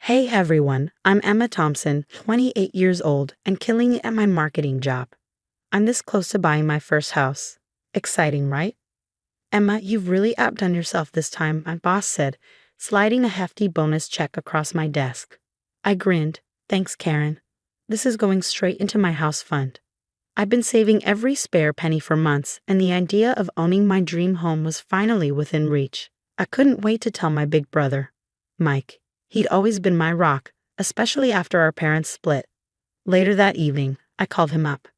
Hey everyone, I'm Emma Thompson, 28 years old, and killing it at my marketing job. I'm this close to buying my first house. Exciting, right? Emma, you've really outdone yourself this time, my boss said, sliding a hefty bonus check across my desk. I grinned. Thanks, Karen. This is going straight into my house fund. I've been saving every spare penny for months, and the idea of owning my dream home was finally within reach. I couldn't wait to tell my big brother, Mike. He'd always been my rock, especially after our parents split. Later that evening, I called him up.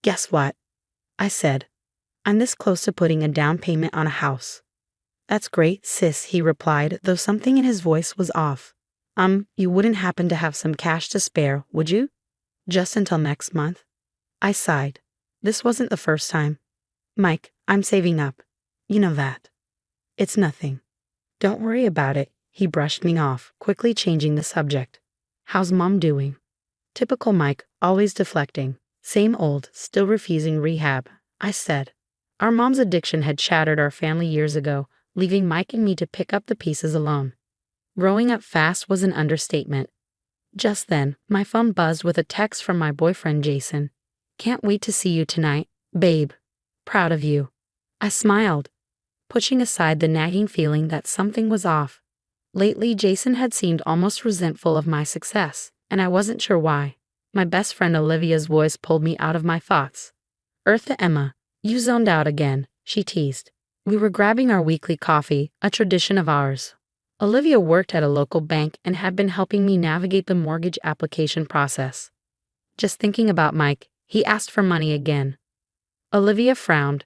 Guess what? I said. I'm this close to putting a down payment on a house. That's great, sis, he replied, though something in his voice was off. You wouldn't happen to have some cash to spare, would you? Just until next month? I sighed. This wasn't the first time. Mike, I'm saving up. You know that. It's nothing. Don't worry about it. He brushed me off, quickly changing the subject. How's Mom doing? Typical Mike, always deflecting. Same old, still refusing rehab, I said. Our mom's addiction had shattered our family years ago, leaving Mike and me to pick up the pieces alone. Growing up fast was an understatement. Just then, my phone buzzed with a text from my boyfriend Jason. Can't wait to see you tonight, babe. Proud of you. I smiled, pushing aside the nagging feeling that something was off. Lately, Jason had seemed almost resentful of my success, and I wasn't sure why. My best friend Olivia's voice pulled me out of my thoughts. Eartha Emma, you zoned out again, she teased. We were grabbing our weekly coffee, a tradition of ours. Olivia worked at a local bank and had been helping me navigate the mortgage application process. Just thinking about Mike, he asked for money again. Olivia frowned.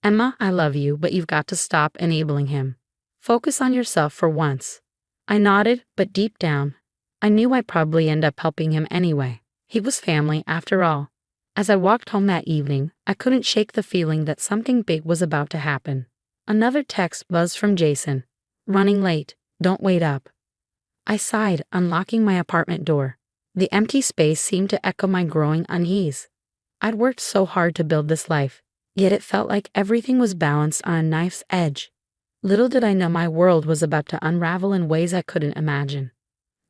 Emma, I love you, but you've got to stop enabling him. Focus on yourself for once. I nodded, but deep down, I knew I'd probably end up helping him anyway. He was family, after all. As I walked home that evening, I couldn't shake the feeling that something big was about to happen. Another text buzzed from Jason. Running late, don't wait up. I sighed, unlocking my apartment door. The empty space seemed to echo my growing unease. I'd worked so hard to build this life, yet it felt like everything was balanced on a knife's edge. Little did I know my world was about to unravel in ways I couldn't imagine.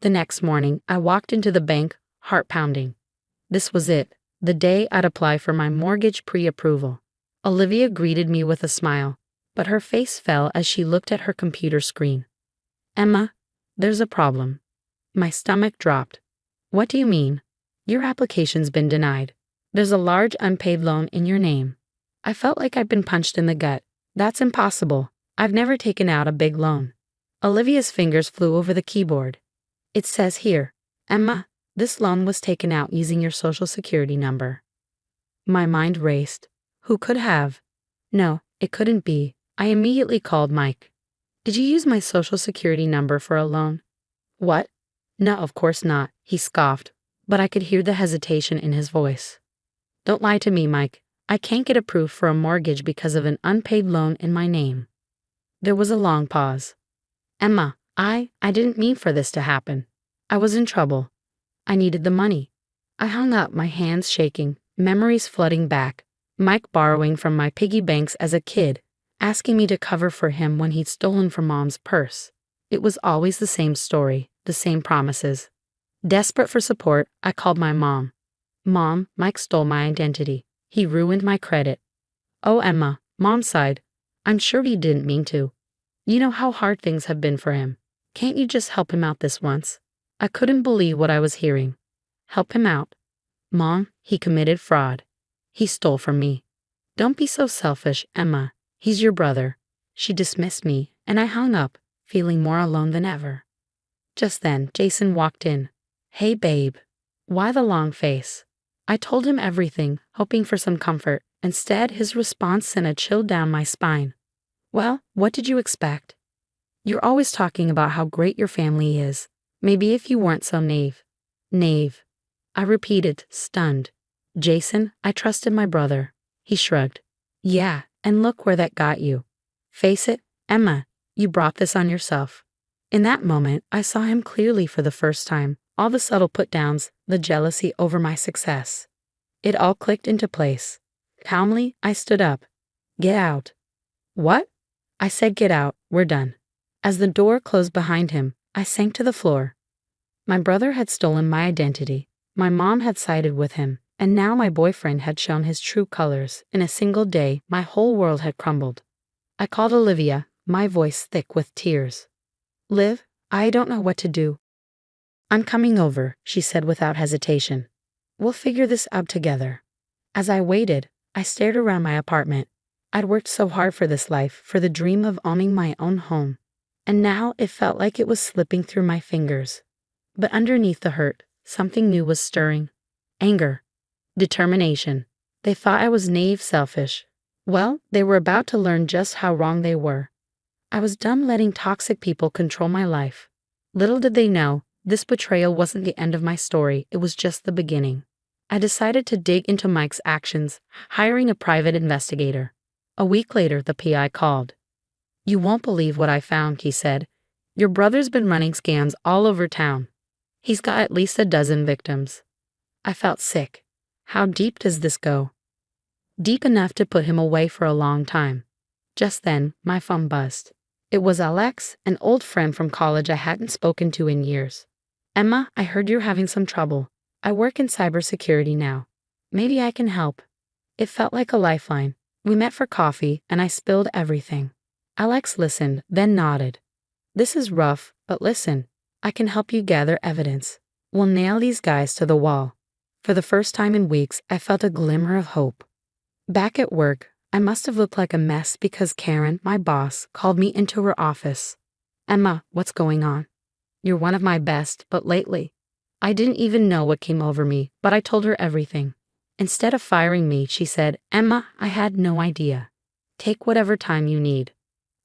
The next morning, I walked into the bank, heart pounding. This was it, the day I'd apply for my mortgage pre-approval. Olivia greeted me with a smile, but her face fell as she looked at her computer screen. Emma, there's a problem. My stomach dropped. What do you mean? Your application's been denied. There's a large unpaid loan in your name. I felt like I'd been punched in the gut. That's impossible. I've never taken out a big loan. Olivia's fingers flew over the keyboard. It says here, Emma, this loan was taken out using your social security number. My mind raced. Who could have? No, it couldn't be. I immediately called Mike. Did you use my social security number for a loan? What? No, of course not, he scoffed, but I could hear the hesitation in his voice. Don't lie to me, Mike. I can't get approved for a mortgage because of an unpaid loan in my name. There was a long pause. Emma, I didn't mean for this to happen. I was in trouble. I needed the money. I hung up, my hands shaking, memories flooding back. Mike borrowing from my piggy banks as a kid, asking me to cover for him when he'd stolen from Mom's purse. It was always the same story, the same promises. Desperate for support, I called my mom. Mom, Mike stole my identity. He ruined my credit. Oh, Emma, Mom sighed. I'm sure he didn't mean to. You know how hard things have been for him. Can't you just help him out this once? I couldn't believe what I was hearing. Help him out? Mom, he committed fraud. He stole from me. Don't be so selfish, Emma. He's your brother. She dismissed me, and I hung up, feeling more alone than ever. Just then, Jason walked in. Hey, babe. Why the long face? I told him everything, hoping for some comfort. Instead, his response sent a chill down my spine. Well, what did you expect? You're always talking about how great your family is. Maybe if you weren't so naive. Naive. I repeated, stunned. Jason, I trusted my brother. He shrugged. Yeah, and look where that got you. Face it, Emma, you brought this on yourself. In that moment, I saw him clearly for the first time. All the subtle put-downs, the jealousy over my success. It all clicked into place. Calmly, I stood up. Get out. What? I said get out, we're done. As the door closed behind him, I sank to the floor. My brother had stolen my identity. My mom had sided with him, and now my boyfriend had shown his true colors. In a single day, my whole world had crumbled. I called Olivia, my voice thick with tears. "Liv, I don't know what to do." "I'm coming over," she said without hesitation. "We'll figure this out together." As I waited, I stared around my apartment. I'd worked so hard for this life, for the dream of owning my own home. And now it felt like it was slipping through my fingers. But underneath the hurt, something new was stirring. Anger. Determination. They thought I was naive, selfish. Well, they were about to learn just how wrong they were. I was done letting toxic people control my life. Little did they know, this betrayal wasn't the end of my story, it was just the beginning. I decided to dig into Mike's actions, hiring a private investigator. A week later, the PI called. "You won't believe what I found," he said. "Your brother's been running scams all over town. He's got at least a dozen victims." I felt sick. How deep does this go? Deep enough to put him away for a long time. Just then, my phone buzzed. It was Alex, an old friend from college I hadn't spoken to in years. "Emma, I heard you're having some trouble. I work in cybersecurity now. Maybe I can help." It felt like a lifeline. We met for coffee, and I spilled everything. Alex listened, then nodded. "This is rough, but listen, I can help you gather evidence. We'll nail these guys to the wall." For the first time in weeks, I felt a glimmer of hope. Back at work, I must have looked like a mess because Karen, my boss, called me into her office. "Emma, what's going on? You're one of my best, but lately." I didn't even know what came over me, but I told her everything. Instead of firing me, she said, "Emma, I had no idea. Take whatever time you need.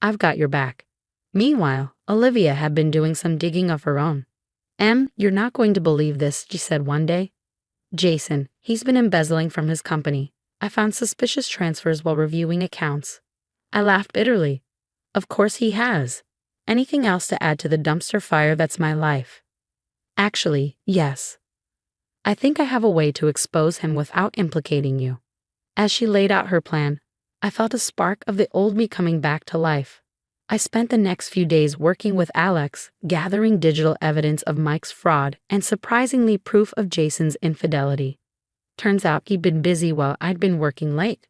I've got your back." Meanwhile, Olivia had been doing some digging of her own. You're not going to believe this," she said one day. "Jason, he's been embezzling from his company. I found suspicious transfers while reviewing accounts." I laughed bitterly. Of course he has. Anything else to add to the dumpster fire that's my life? Actually, yes. I think I have a way to expose him without implicating you. As she laid out her plan, I felt a spark of the old me coming back to life. I spent the next few days working with Alex, gathering digital evidence of Mike's fraud and surprisingly proof of Jason's infidelity. Turns out he'd been busy while I'd been working late.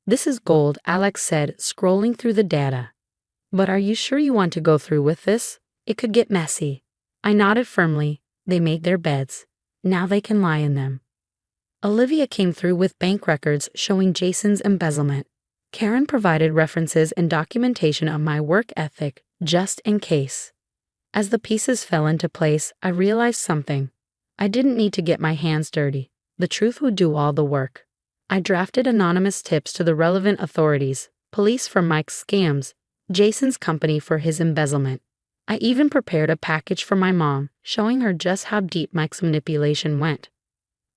"This is gold," Alex said, scrolling through the data. "But are you sure you want to go through with this? It could get messy." I nodded firmly. They made their beds. Now they can lie in them. Olivia came through with bank records showing Jason's embezzlement. Karen provided references and documentation of my work ethic, just in case. As the pieces fell into place, I realized something. I didn't need to get my hands dirty. The truth would do all the work. I drafted anonymous tips to the relevant authorities, police for Mike's scams, Jason's company for his embezzlement. I even prepared a package for my mom, showing her just how deep Mike's manipulation went.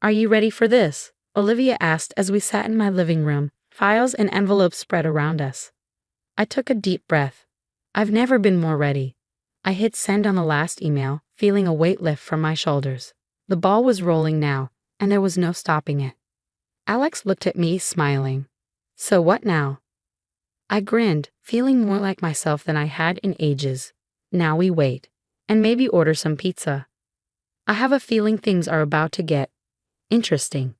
"Are you ready for this?" Olivia asked as we sat in my living room, files and envelopes spread around us. I took a deep breath. I've never been more ready. I hit send on the last email, feeling a weight lift from my shoulders. The ball was rolling now, and there was no stopping it. Alex looked at me, smiling. "So what now?" I grinned, feeling more like myself than I had in ages. "Now we wait, and maybe order some pizza. I have a feeling things are about to get interesting."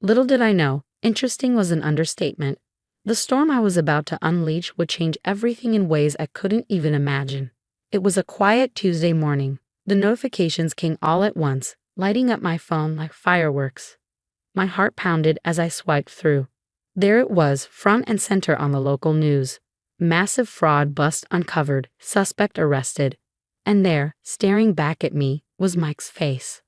Little did I know, interesting was an understatement. The storm I was about to unleash would change everything in ways I couldn't even imagine. It was a quiet Tuesday morning. The notifications came all at once, lighting up my phone like fireworks. My heart pounded as I swiped through. There it was, front and center on the local news. Massive fraud bust uncovered, suspect arrested. And there, staring back at me, was Mike's face.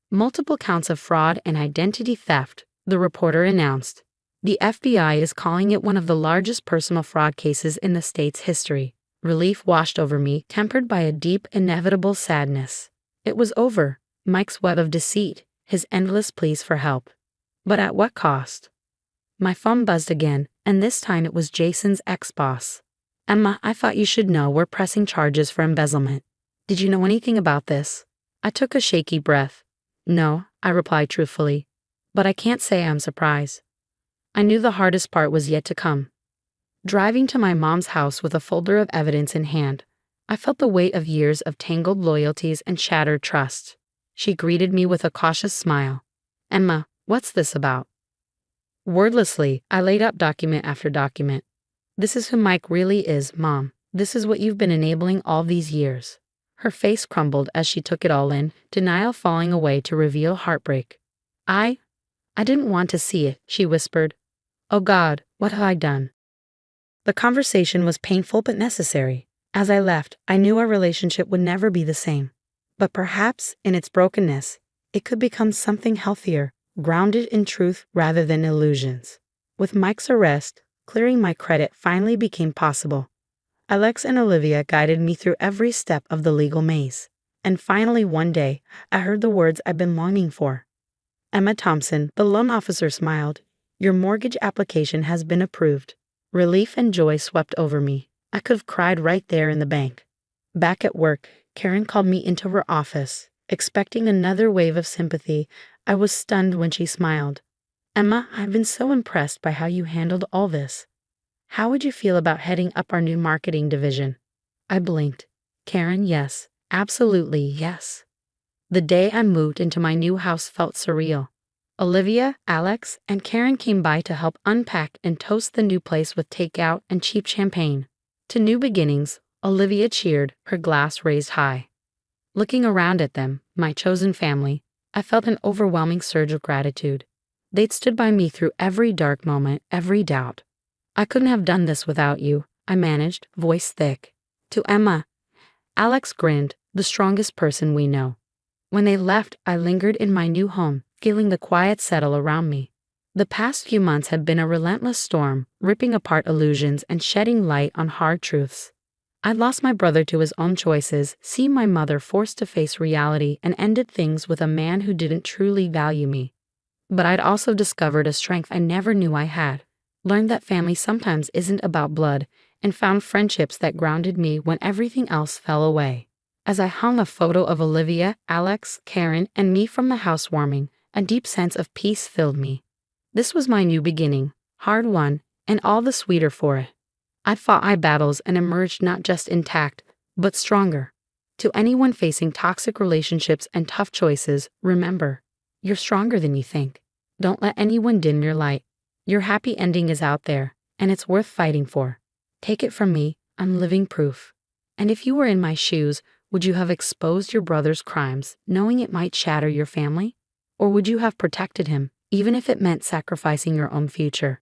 "Multiple counts of fraud and identity theft," the reporter announced. "The FBI is calling it one of the largest personal fraud cases in the state's history." Relief washed over me, tempered by a deep, inevitable sadness. It was over. Mike's web of deceit, his endless pleas for help. But at what cost? My phone buzzed again, and this time it was Jason's ex-boss. "Emma, I thought you should know we're pressing charges for embezzlement. Did you know anything about this?" I took a shaky breath. "No," I replied truthfully. But I can't say I'm surprised. I knew the hardest part was yet to come. Driving to my mom's house with a folder of evidence in hand, I felt the weight of years of tangled loyalties and shattered trust. She greeted me with a cautious smile. Emma, what's this about? Wordlessly, I laid out document after document. This is who Mike really is, Mom. This is what you've been enabling all these years. Her face crumbled as she took it all in, denial falling away to reveal heartbreak. I didn't want to see it, she whispered. Oh God, what have I done? The conversation was painful but necessary. As I left, I knew our relationship would never be the same. But perhaps, in its brokenness, it could become something healthier, grounded in truth rather than illusions. With Mike's arrest, clearing my credit finally became possible. Alex and Olivia guided me through every step of the legal maze. And finally one day, I heard the words I've been longing for. Emma Thompson, the loan officer, smiled. Your mortgage application has been approved. Relief and joy swept over me. I could have cried right there in the bank. Back at work, Karen called me into her office. Expecting another wave of sympathy, I was stunned when she smiled. Emma, I've been so impressed by how you handled all this. How would you feel about heading up our new marketing division? I blinked. Karen, yes, absolutely yes. The day I moved into my new house felt surreal. Olivia, Alex, and Karen came by to help unpack and toast the new place with takeout and cheap champagne. To new beginnings, Olivia cheered, her glass raised high. Looking around at them, my chosen family, I felt an overwhelming surge of gratitude. They'd stood by me through every dark moment, every doubt. I couldn't have done this without you, I managed, voice thick. To Emma, Alex grinned, the strongest person we know. When they left, I lingered in my new home, feeling the quiet settle around me. The past few months had been a relentless storm, ripping apart illusions and shedding light on hard truths. I'd lost my brother to his own choices, seen my mother forced to face reality, and ended things with a man who didn't truly value me. But I'd also discovered a strength I never knew I had, learned that family sometimes isn't about blood, and found friendships that grounded me when everything else fell away. As I hung a photo of Olivia, Alex, Karen, and me from the housewarming, a deep sense of peace filled me. This was my new beginning, hard-won, and all the sweeter for it. I fought my battles and emerged not just intact, but stronger. To anyone facing toxic relationships and tough choices, remember, you're stronger than you think. Don't let anyone dim your light. Your happy ending is out there, and it's worth fighting for. Take it from me, I'm living proof. And if you were in my shoes, would you have exposed your brother's crimes, knowing it might shatter your family? Or would you have protected him, even if it meant sacrificing your own future?